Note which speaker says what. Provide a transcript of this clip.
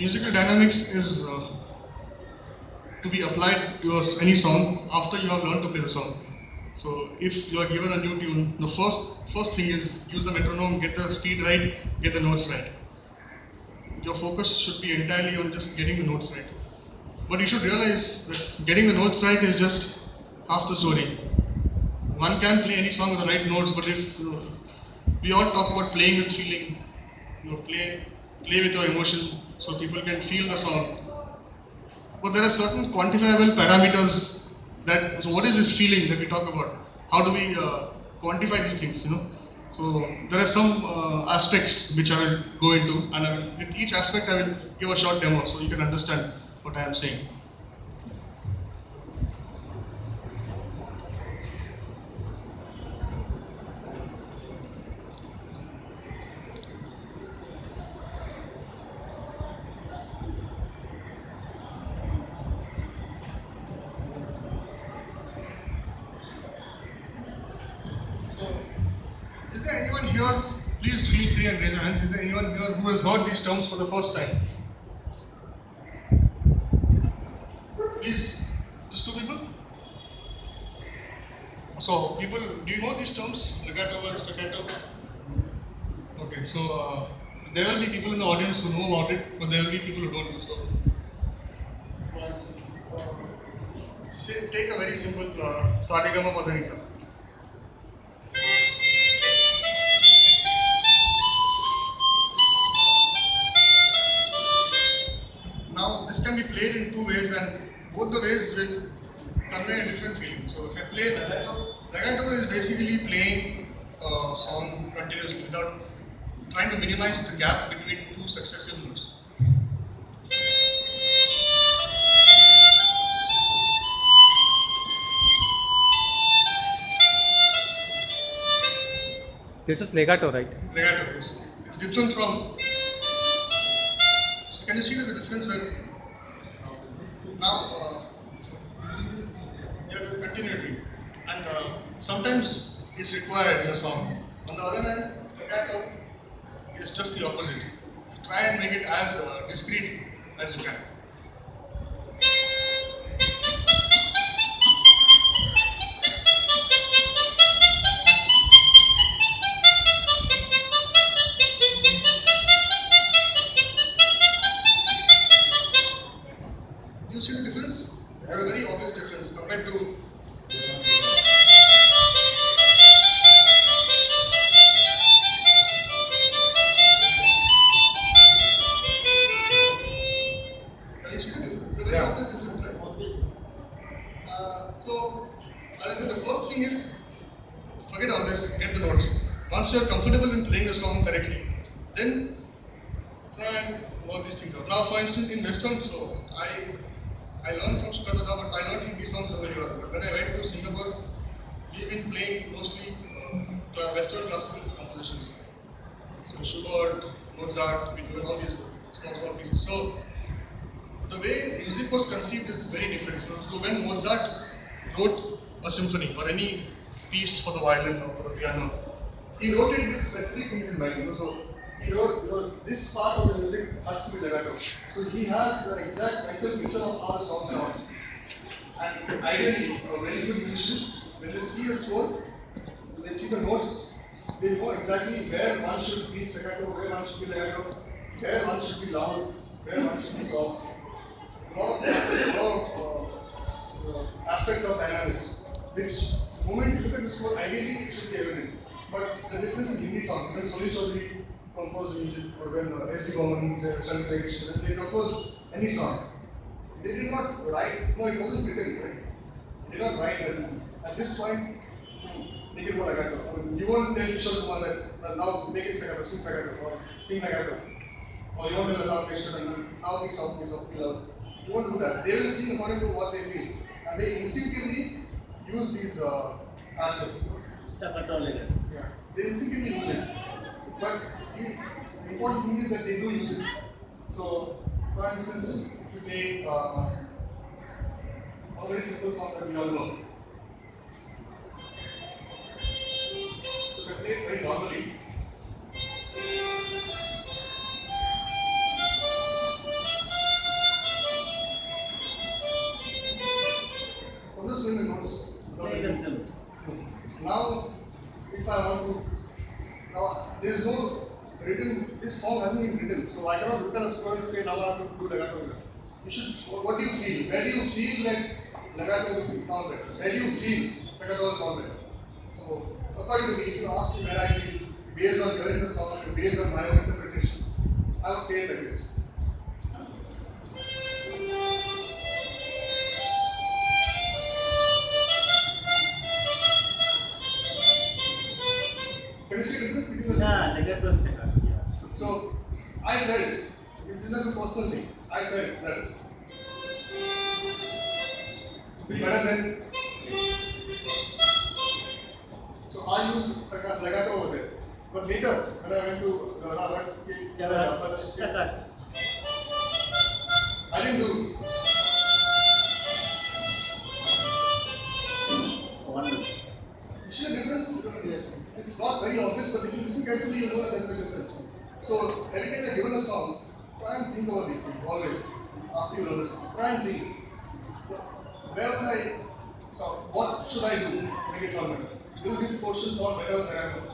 Speaker 1: musical dynamics is to be applied to any song after you have learned to play the song. So if you are given a new tune, the first thing is use the metronome, get the speed right, get the notes right. Your focus should be entirely on just getting the notes right. But you should realize that getting the notes right is just half the story. One can play any song with the right notes, but if we all talk about playing with feeling, play with your emotion, so people can feel the song. But there are certain quantifiable parameters that. So what is this feeling that we talk about? How do we quantify these things? So there are some aspects which I will go into, and with each aspect I will give a short demo so you can understand what I am saying. Is there anyone here? Please feel free and raise your hands. Is there anyone here who has heard these terms for the first time? Please, just two people? So, people, do you know these terms? Legato and staccato? Okay, so there will be people in the audience who know about it, but there will be people who don't know. So, take a very simple Sa-re-ga-ma pa-dha-ni-sa. Now, this can be played in two ways, and both the ways will convey a different feeling. So, if I play legato is basically playing a song continuously without trying to minimize the gap between two successive notes.
Speaker 2: This is legato, right?
Speaker 1: Legato, yes. It's different from. So, can you see the difference where now there's a continuity, and sometimes it's required in a song. On the other hand, legato is just the opposite. Try and make it as discreet as you can. Do you see the difference? There's a very obvious difference compared to. Can you see the difference? It's a very obvious difference, right? So, as I said, the first thing is forget all this, get the notes. Once you are comfortable in playing the song correctly, then try and work these things out. Now, for instance, in Western, so I learned from Sukata, but I learned Hindi songs over here. But when I went to Singapore, we've been playing mostly Western classical compositions. So Schubert, Mozart, Beethoven, all these small pieces. So the way music was conceived is very different. So when Mozart wrote a symphony or any piece for the violin or for the piano, he wrote it with specific things in mind. So he wrote, because this part of the music has to be legato. So he has an exact mental picture of how the song sounds. And ideally, a very good musician, when they see the score, when they see the notes, they know exactly where one should be staccato, where one should be legato, where one should be loud, where one should be soft. A lot of aspects of dynamics, which the moment you look at the score, ideally it should be evident. But the difference in Hindi songs, when Sunil Chaudhary composed music, or when S.D. Burman, when they composed any song, they did not write, no, it wasn't written, right? They did not write that. At this point, make it more legato. I mean, you won't tell Kishore Kumar that now make it staccato, sing staccato, or sing legato. Or you won't tell Lata Mangeshkar, now be soft, be loud. You won't do that. They will sing according to what they feel. And they instinctively use these aspects.
Speaker 3: Staccato legato.
Speaker 1: Yeah, they instinctively use it. But the important thing is that they do use it. So, for instance, if you take a very simple song that we all know. So, if I play it very normally. Now, there is no written, this song hasn't been written, so I cannot look at a score and say now I have to do legato. You should, what do you feel? Where do you feel that legato will sound better? Where do you feel staccato will sound better? So, according to me, if you ask me where I feel, based on hearing the song and based on my own interpretation, I would play it like this. Can you see the difference between the two?
Speaker 2: Yeah, legato and staccato. Yeah.
Speaker 1: So, I felt, this is a personal thing, I felt that to be better than. So, I used legato over there. But later, when I went to
Speaker 2: Staccato.
Speaker 1: I didn't do.
Speaker 2: Wonderful.
Speaker 1: You see the difference? Yes. It's not very obvious, but if you listen carefully, you know that there is a difference. So, every time you're given a song, try and think about these things, always. After you learn the song, try and think. Where would I, so what should I do to make it sound better? Will this portion sound better than I know?